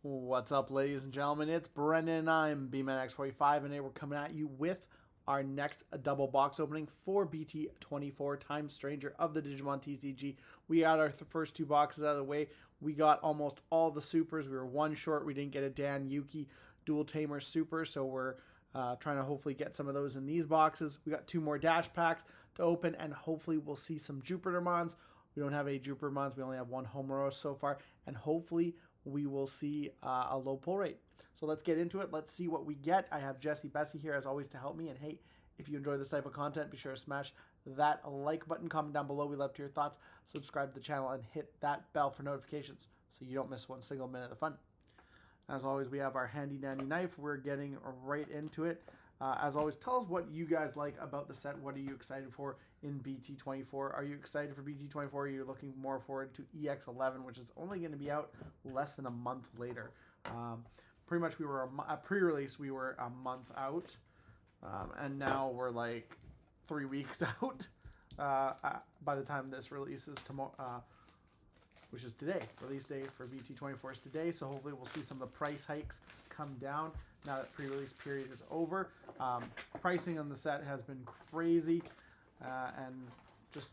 What's up, ladies and gentlemen? It's Brendan and I'm BManX45, and today we're coming at you with our next double box opening for BT24 Time Stranger of the Digimon TCG. We got our first two boxes out of the way. We got almost all the supers. We were one short. We didn't get a Dan Yuki Dual Tamer super, so we're trying to hopefully get some of those in these boxes. We got two more dash packs to open, and hopefully we'll see some Jupitermons. We don't have any Jupitermons. We only have one Homeros so far, and hopefully we will see a low pull rate. So let's get into it. Let's see what we get. I have Jesse Bessie here as always to help me. And hey, if you enjoy this type of content, be sure to smash that like button, comment down below. We love to hear your thoughts. Subscribe to the channel and hit that bell for notifications so you don't miss one single minute of the fun. As always, we have our handy dandy knife. We're getting right into it. As always, tell us what you guys like about the set. What are you excited for in BT24? Are you excited for BT24? Or are you looking more forward to EX11, which is only going to be out less than a month later? Pretty much we were a pre-release, we were a month out, and now we're like 3 weeks out by the time this releases tomorrow. Which is today. Release day for BT24 is today, so hopefully we'll see some of the price hikes come down now that pre-release period is over. Pricing on the set has been crazy, and just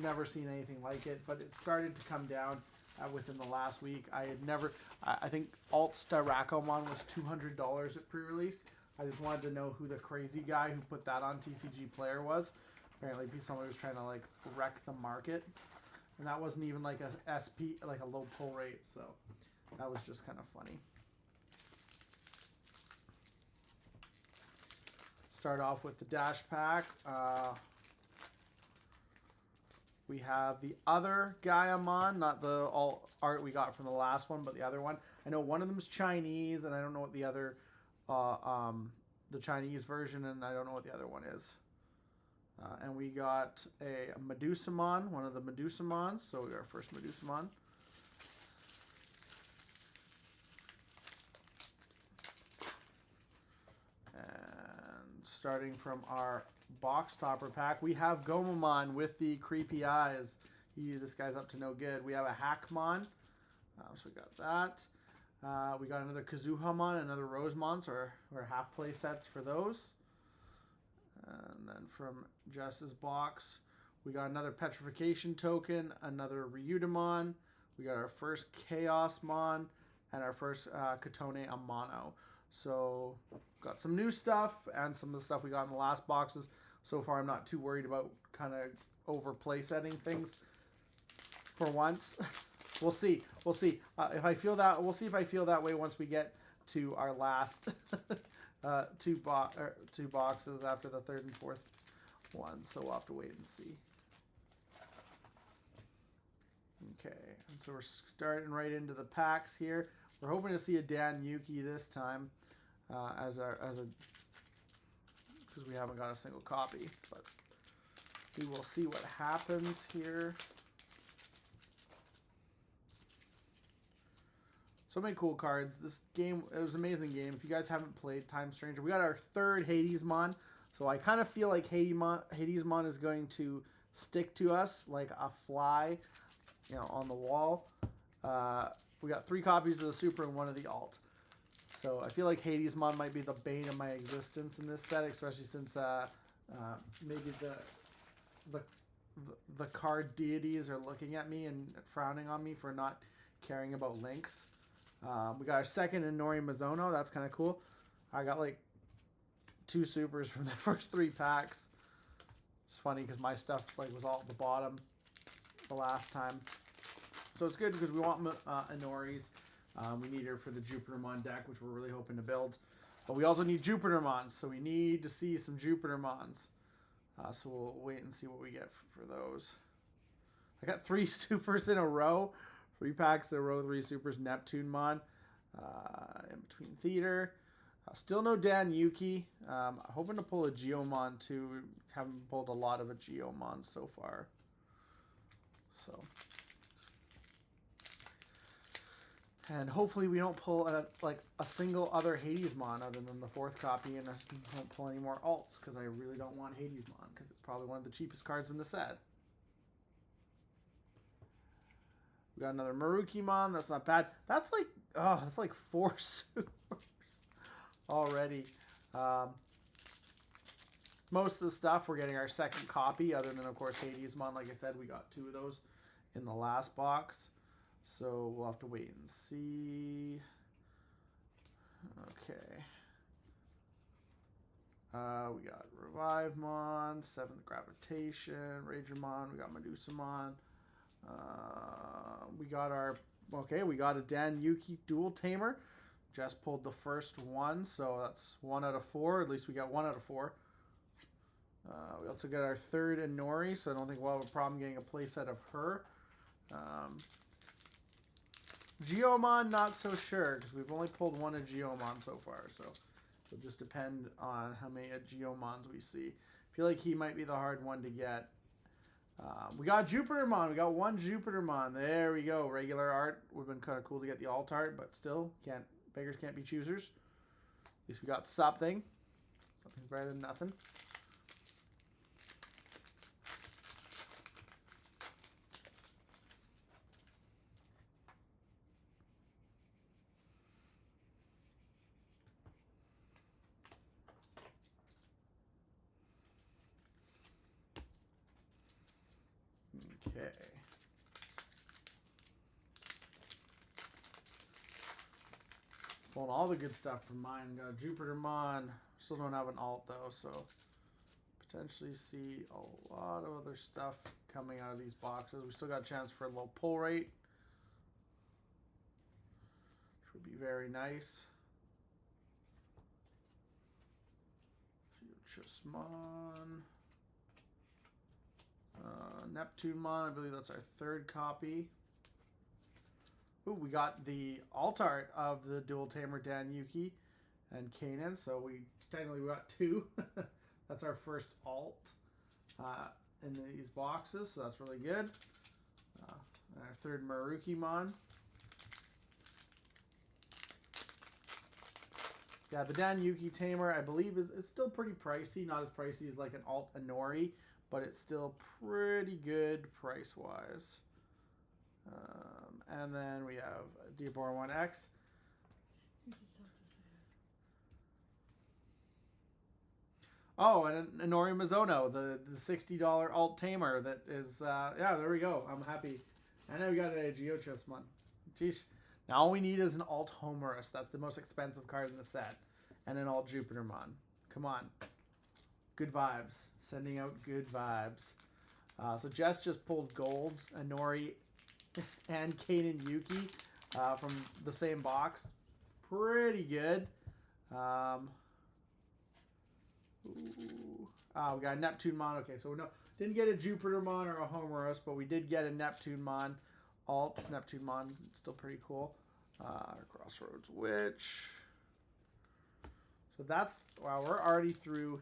never seen anything like it, but it started to come down within the last week. I think Alt Styrakomon was $200 at pre-release. I just wanted to know who the crazy guy who put that on TCG Player was. Apparently someone was trying to like wreck the market. And that wasn't even like a SP, like a low pull rate, so that was just kind of funny. Start off with the dash pack. We have the other Gaiamon, not the all art we got from the last one, but the other one. I know one of them is Chinese, and I don't know what the other, the Chinese version, and I don't know what the other one is. And we got a Medusamon, one of the Medusamons. So we got our first Medusamon. And starting from our box topper pack, we have Gomamon with the creepy eyes. This guy's up to no good. We have a Hackmon. So we got that. We got another Kazuhamon, another Rosemon. So our half play sets for those. And then from Jess's box, we got another Petrification token, another Ryudamon. We got our first Chaosmon, and our first Katone Amano. So got some new stuff and some of the stuff we got in the last boxes. So far, I'm not too worried about kind of overplay setting things for once. We'll see. We'll see if I feel that. We'll see if I feel that way once we get to our last two boxes after the third and fourth one. So we'll have to wait and see. Okay, and so we're starting right into the packs here. We're hoping to see a Dan Yuki this time, because we haven't got a single copy. But we will see what happens here. So many cool cards. This game, it was an amazing game. If you guys haven't played Time Stranger, we got our third Hadesmon. So I kind of feel like Hadesmon is going to stick to us like a fly, on the wall. We got 3 copies of the Super and 1 of the Alt. So I feel like Hadesmon might be the bane of my existence in this set, especially since maybe the card deities are looking at me and frowning on me for not caring about links. We got our second Inori Mizono. That's kind of cool. I got like 2 supers from the first 3 packs. It's funny because my stuff was all at the bottom the last time. So it's good because we want Inoris. We need her for the Jupitermon deck, which we're really hoping to build. But we also need Jupitermons, so we need to see some Jupitermons. So we'll wait and see what we get for those. I got 3 supers in a row. 3 packs in a row, 3 supers, Neptunemon, in between theater. Still no Dan Yuki. Hoping to pull a Geomon too. Haven't pulled a lot of a Geomon so far. So, and hopefully we don't pull a single other Hadesmon other than the 4th copy, and I don't pull any more alts because I really don't want Hadesmon because it's probably one of the cheapest cards in the set. We got another Marukimon. That's not bad. That's like Oh, that's like 4 supers already. Most of the stuff, we're getting our second copy, other than, of course, Hadesmon. Like I said, we got 2 of those in the last box. So we'll have to wait and see. Okay. We got Revivemon, 7th Gravitation, Ragermon, we got Medusamon. We got our, okay, we got a Dan Yuki Dual Tamer. Just pulled the first one, so that's 1 out of 4. At least we got 1 out of 4. We also got our 3rd Inori, so I don't think we'll have a problem getting a playset of her. Geomon, not so sure, because we've only pulled 1 of Geomon so far, so it'll just depend on how many Geomons we see. I feel like he might be the hard one to get. We got Jupitermon. We got 1 Jupitermon. There we go. Regular art. Would have been kind of cool to get the alt art, but still, beggars can't be choosers. At least we got something. Something's better than nothing. Okay. Pulling all the good stuff from mine. Got a Jupitermon. Still don't have an alt though, so potentially see a lot of other stuff coming out of these boxes. We still got a chance for a low pull rate, which would be very nice. Futuresmon. Neptunemon, I believe that's our 3rd copy. Ooh, we got the alt art of the Dual Tamer Dan Yuki and Kanan, so we technically got 2. That's our first alt in these boxes, so that's really good. Our 3rd Marukimon. Yeah, the Dan Yuki Tamer, I believe, is still pretty pricey. Not as pricey as like an alt Inori, but it's still pretty good price-wise. And then we have Diabora 1X. Oh, and Inori Mizuno, the $60 alt tamer that is, yeah, there we go. I'm happy. I know we got a Geochessmon. Jeez. Now all we need is an alt Homerus. That's the most expensive card in the set. And an alt Jupitermon. Come on. Good vibes. Sending out good vibes. So Jess just pulled gold, Inori, and Kanan Yuki from the same box. Pretty good. We got a Neptunemon. Okay, so no, didn't get a Jupitermon or a Homerus, but we did get a Neptunemon. Alt Neptunemon, still pretty cool. Crossroads Witch. So that's, wow, we're already through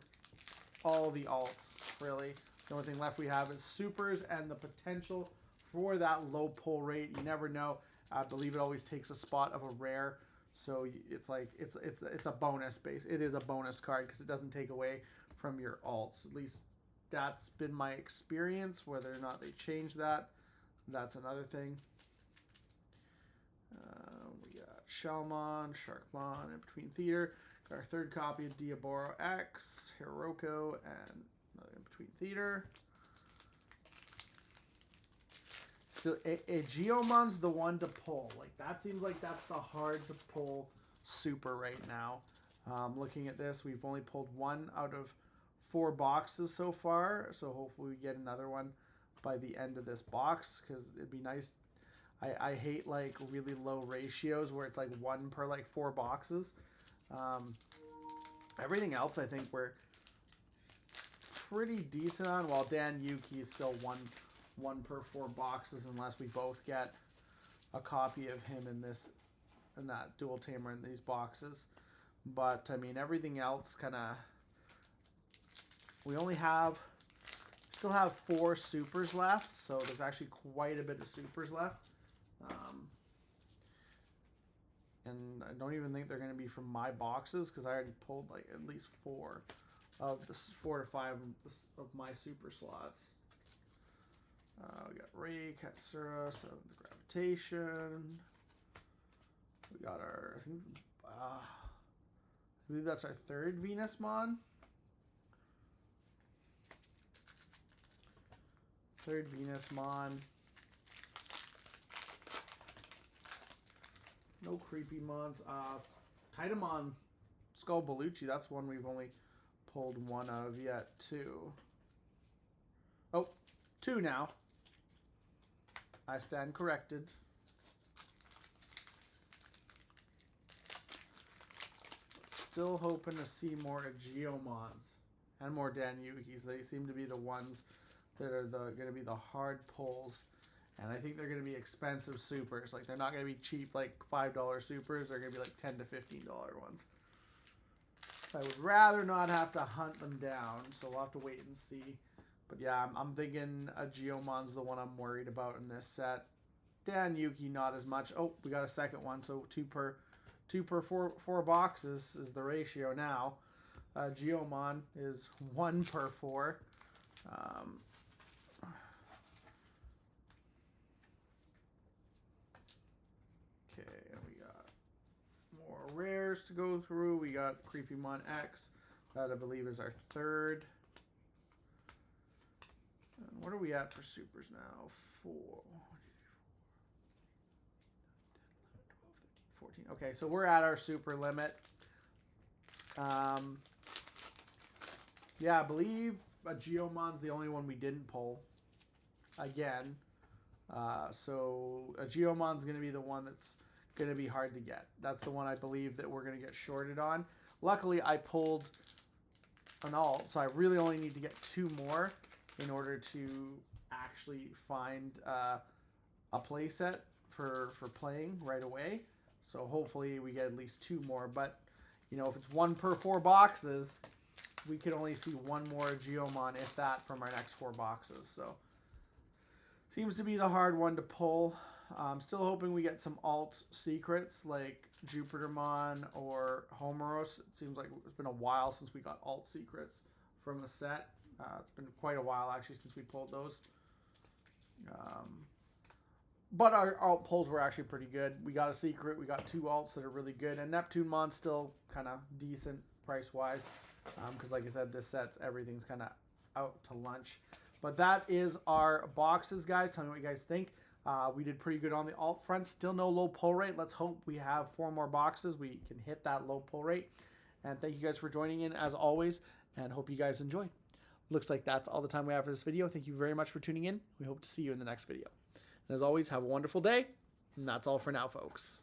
all the alts, really. The only thing left we have is supers and the potential for that low pull rate. You never know. I believe it always takes a spot of a rare. So it's like, it's a bonus base. It is a bonus card because it doesn't take away from your alts. At least that's been my experience. Whether or not they change that, that's another thing. We got Shellmon, Sharkmon, In Between Theater. Got our 3rd copy of Diabora X, Hiroko, and In Between Theater. So a Geomon's the one to pull. Like, that seems like that's the hard to pull super right now. Looking at this, we've only pulled 1 out of 4 boxes so far. So hopefully we get another one by the end of this box, because it'd be nice. I hate like really low ratios where it's like 1 per like 4 boxes. Everything else I think we're pretty decent on, while Dan Yuki is still one per 4 boxes unless we both get a copy of him in that dual tamer in these boxes. But I mean, everything else kind of, we still have 4 supers left, so there's actually quite a bit of supers left. And I don't even think they're going to be from my boxes, because I already pulled like at least 4 of the 4 to 5 of my super slots. We got Ray, Katsura, 7th Gravitation. We got our, I believe that's our third Venusmon. Third Venusmon. No creepy mons. Titamon Skull Bellucci, that's one we've only pulled one of yet. Two. Oh, two now. I stand corrected. Still hoping to see more Geomons and more Danyukis. They seem to be the ones that are going to be the hard pulls. And I think they're going to be expensive supers. Like, they're not going to be cheap, like $5 supers. They're going to be like $10 to $15 ones. I would rather not have to hunt them down, so we'll have to wait and see. But yeah, I'm thinking a Geomon's the one I'm worried about in this set. Danyuki, not as much. Oh, we got a second one, so two per four boxes is the ratio now. Geomon is 1 per 4. Okay, we got more rares to go through. We got Creepymon X. That I believe is our third. And what are we at for supers now? 4. 14. Okay, so we're at our super limit. Yeah, I believe a Geomon's the only one we didn't pull. Again. So a Geomon's going to be the one that's going to be hard to get. That's the one I believe that we're going to get shorted on. Luckily, I pulled an alt, so I really only need to get 2 more in order to actually find a play set for playing right away. So hopefully we get at least 2 more. But, you know, if it's 1 per 4 boxes, we could only see 1 more Geomon, if that, from our next 4 boxes. So seems to be the hard one to pull. I'm still hoping we get some alt secrets like Jupitermon or Homeros. It seems like it's been a while since we got alt secrets from a set. It's been quite a while, actually, since we pulled those. But our alt pulls were actually pretty good. We got a secret. We got 2 alts that are really good. And Neptunemon's still kind of decent price-wise. Because, like I said, this set's everything's kind of out to lunch. But that is our boxes, guys. Tell me what you guys think. We did pretty good on the alt front. Still no low pull rate. Let's hope we have 4 more boxes. We can hit that low pull rate. And thank you guys for joining in, as always. And hope you guys enjoyed. Looks like that's all the time we have for this video. Thank you very much for tuning in. We hope to see you in the next video. And as always, have a wonderful day. And that's all for now, folks.